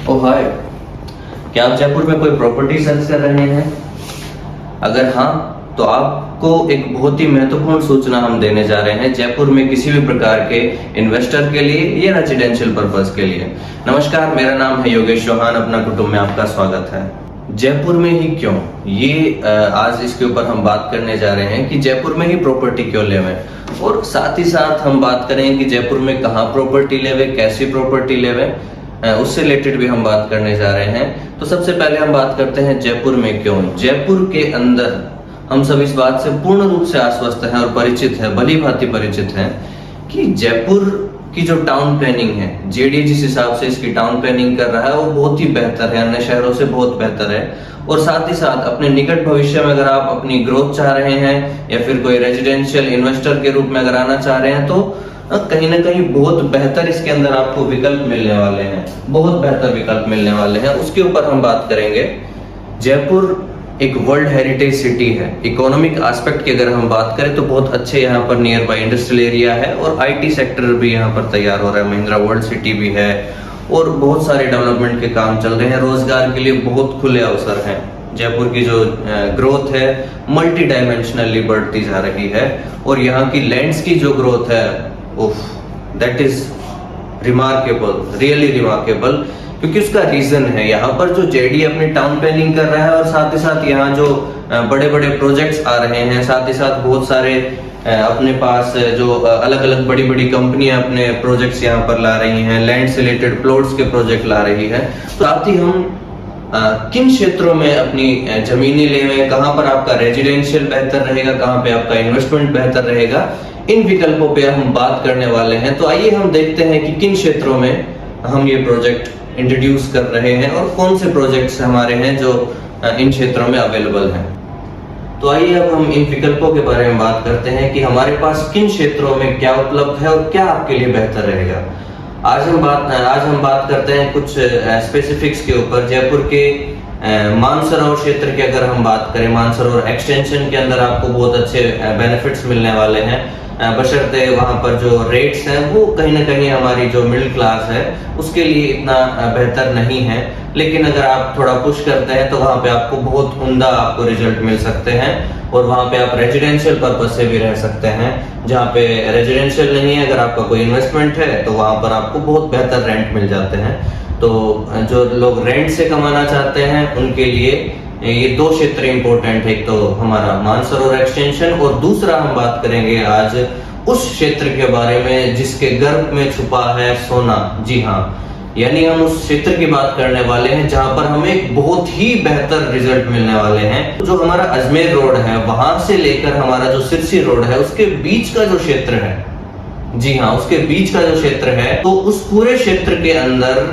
ओ हाय, क्या आप जयपुर में कोई प्रॉपर्टी सर्च कर रहे हैं? अगर हाँ, तो आपको एक बहुत ही महत्वपूर्ण सूचना हम देने जा रहे हैं जयपुर में किसी भी प्रकार के इन्वेस्टर के लिए या रेजिडेंशियल पर्पस के लिए। नमस्कार, मेरा नाम है योगेश चौहान, अपना कुटुंब में आपका स्वागत है। जयपुर में ही क्यों, ये आज इसके ऊपर हम बात करने जा रहे हैं कि जयपुर में ही प्रॉपर्टी क्यों लेवें, और साथ ही साथ हम बात करें कि जयपुर में कहाँ प्रॉपर्टी लेवें, कैसी प्रॉपर्टी लेवें, उससे रिलेटेड भी हम बात करने जा रहे हैं। तो सबसे पहले हम बात करते हैं जयपुर में क्यों। जयपुर के अंदर हम सब इस बात से पूर्ण रूप से आश्वस्त हैं और परिचित हैं, भली भांति परिचित हैं कि जयपुर की जो टाउन प्लानिंग है, जेडीए जिस हिसाब से इसकी टाउन प्लानिंग कर रहा है वो बहुत ही बेहतर है, अन्य शहरों से बहुत बेहतर है। और साथ ही साथ अपने निकट भविष्य में अगर आप अपनी ग्रोथ चाह रहे हैं या फिर कोई रेजिडेंशियल इन्वेस्टर के रूप में अगर आना चाह रहे हैं, तो कहीं ना कहीं बहुत बेहतर इसके अंदर आपको विकल्प मिलने वाले हैं, बहुत बेहतर विकल्प मिलने वाले हैं। उसके ऊपर हम बात करेंगे। जयपुर एक वर्ल्ड हेरिटेज सिटी है। इकोनॉमिक एस्पेक्ट की अगर हम बात करें तो बहुत अच्छे यहाँ पर नियर बाय इंडस्ट्रियल एरिया है और आईटी सेक्टर भी यहाँ पर तैयार हो रहा है। महिंद्रा वर्ल्ड सिटी भी है और बहुत सारे डेवलपमेंट के काम चल रहे हैं। रोजगार के लिए बहुत खुले अवसर हैं। जयपुर की जो ग्रोथ है मल्टी डायमेंशनली बढ़ती जा रही है और यहाँ की लैंड्स की जो ग्रोथ है, that is remarkable, really remarkable. क्योंकि उसका रीजन है यहाँ पर जो जेडी अपनी टाउन प्लानिंग कर रहा है और साथ ही साथ यहाँ जो बड़े बड़े प्रोजेक्ट्स आ रहे हैं, साथ ही साथ बहुत सारे अपने पास जो अलग अलग बड़ी बड़ी कंपनियां अपने प्रोजेक्ट्स यहाँ पर ला रही हैं, लैंड से रिलेटेड प्लॉट्स के प्रोजेक्ट ला रही है। तो साथ ही हम किन क्षेत्रों में अपनी जमीनें लेवें, कहाँ पर आपका रेजिडेंशियल बेहतर रहेगा, कहाँ पे आपका इन्वेस्टमेंट बेहतर रहेगा, इन विकल्पों पे हम बात करने वाले हैं। तो आइए हम देखते हैं कि किन क्षेत्रों में हम ये प्रोजेक्ट इंट्रोड्यूस कर रहे हैं और कौन से प्रोजेक्ट्स हमारे हैं जो इन क्षेत्रों में अवेलेबल हैं। तो आइए अब हम इन विकल्पों के बारे में बात करते हैं कि हमारे पास किन क्षेत्रों में क्या उपलब्ध है और क्या आपके लिए बेहतर रहेगा। आज हम बात करते हैं कुछ स्पेसिफिक्स के ऊपर। जयपुर के मानसरोवर क्षेत्र की अगर हम बात करें, मानसरोवर एक्सटेंशन के अंदर आपको बहुत अच्छे बेनिफिट्स मिलने वाले हैं, बशर्ते वहां पर जो रेट्स हैं वो कहीं ना कहीं हमारी जो मिडिल क्लास है उसके लिए इतना बेहतर नहीं है। लेकिन अगर आप थोड़ा पुश करते हैं तो वहां पे आपको बहुत उम्दा आपको रिजल्ट मिल सकते हैं और वहां पे आप रेजिडेंशियल पर्पस से भी रह सकते हैं। जहाँ पे रेजिडेंशियल नहीं है, अगर आपका कोई इन्वेस्टमेंट है तो वहां पर आपको बहुत बेहतर रेंट मिल जाते हैं। तो जो लोग रेंट से कमाना चाहते हैं उनके लिए ये दो क्षेत्र इंपॉर्टेंट है। एक तो हमारा मानसरोवर एक्सटेंशन और दूसरा हम बात करेंगे आज उस क्षेत्र के बारे में जिसके गर्भ में छुपा है सोना। जी हाँ, यानी हम उस क्षेत्र की बात करने वाले हैं जहां पर हमें एक बहुत ही बेहतर रिजल्ट मिलने वाले हैं। जो हमारा अजमेर रोड है वहां से लेकर हमारा जो सिरसी रोड है उसके बीच का जो क्षेत्र है, जी हाँ, उसके बीच का जो क्षेत्र है, तो उस पूरे क्षेत्र के अंदर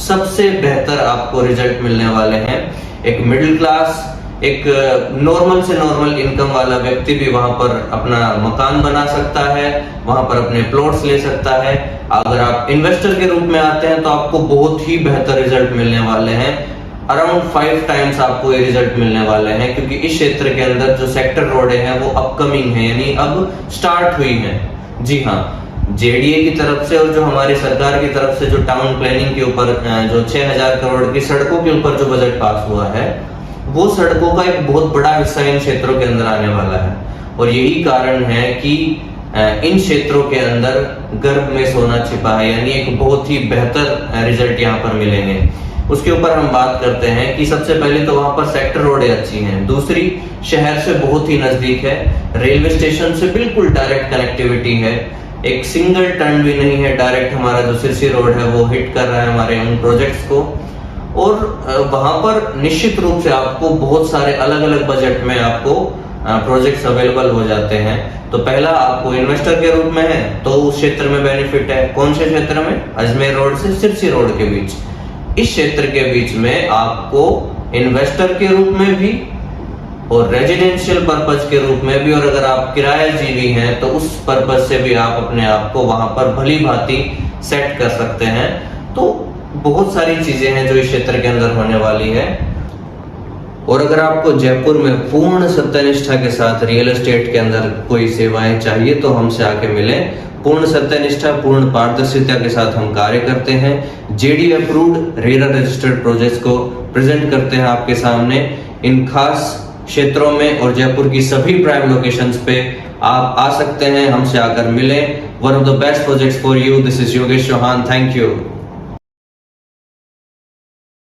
सबसे बेहतर आपको रिजल्ट मिलने वाले हैं। एक मिडिल क्लास, एक नॉर्मल से नॉर्मल इनकम वाला व्यक्ति भी वहां पर अपना मकान बना सकता है, वहां पर अपने प्लॉट्स ले सकता है। अगर आप इन्वेस्टर के रूप में आते हैं तो आपको बहुत ही बेहतर रिजल्ट मिलने वाले हैं। अराउंड 5 टाइम्स आपको ये रिजल्ट मिलने वाले हैं, क्योंकि इस क्षेत्र के अंदर जो सेक्टर रोडें हैं वो अपकमिंग है, यानी अब स्टार्ट हुई है। जी हाँ, जेडीए की तरफ से और जो हमारी सरकार की तरफ से जो टाउन प्लानिंग के ऊपर जो 6000 करोड़ की सड़कों के ऊपर जो बजट पास हुआ है, वो सड़कों का एक बहुत बड़ा हिस्सा इन क्षेत्रों के अंदर आने वाला है। और यही कारण है कि इन क्षेत्रों के अंदर गर्भ में सोना छिपा है, यानी एक बहुत ही बेहतर रिजल्ट यहाँ पर मिलेंगे। उसके ऊपर हम बात करते हैं कि सबसे पहले तो वहां पर सेक्टर रोडें अच्छी हैं, दूसरी शहर से बहुत ही नजदीक है, रेलवे स्टेशन से बिल्कुल डायरेक्ट कनेक्टिविटी है, एक सिंगल टर्न भी नहीं है, डायरेक्ट हमारा जो सिरसी रोड है वो हिट कर रहा है हमारे उन प्रोजेक्ट्स को। और वहां पर निश्चित रूप से आपको बहुत सारे अलग अलग बजट में आपको प्रोजेक्ट्स अवेलेबल हो जाते हैं। तो पहला आपको इन्वेस्टर के रूप में है तो उस क्षेत्र में बेनिफिट है। कौन से क्षेत्र में? अजमेर रोड से सिरसी रोड के बीच, इस क्षेत्र के बीच में आपको इन्वेस्टर के रूप में भी और रेजिडेंशियल पर्पस के रूप में भी, और अगर आप किरायाजीवी हैं तो उस पर्पस से भी आप अपने आप को वहां पर भली भांति सेट कर सकते हैं। तो बहुत सारी चीजें हैं जो इस क्षेत्र के अंदर होने वाली है। और अगर आपको जयपुर में पूर्ण सत्यनिष्ठा के साथ रियल एस्टेट के अंदर कोई सेवाएं चाहिए तो हमसे आके मिलें। पूर्ण सत्यनिष्ठा, पूर्ण पारदर्शिता के साथ हम कार्य करते हैं। JD approved RERA registered projects को प्रेजेंट करते हैं आपके सामने। इन खास क्षेत्रों में और जयपुर की सभी प्राइम लोकेशंस पे आप आ सकते हैं, हमसे आकर मिलें। One of the best projects for you. This is Yogesh Chauhan. Thank you.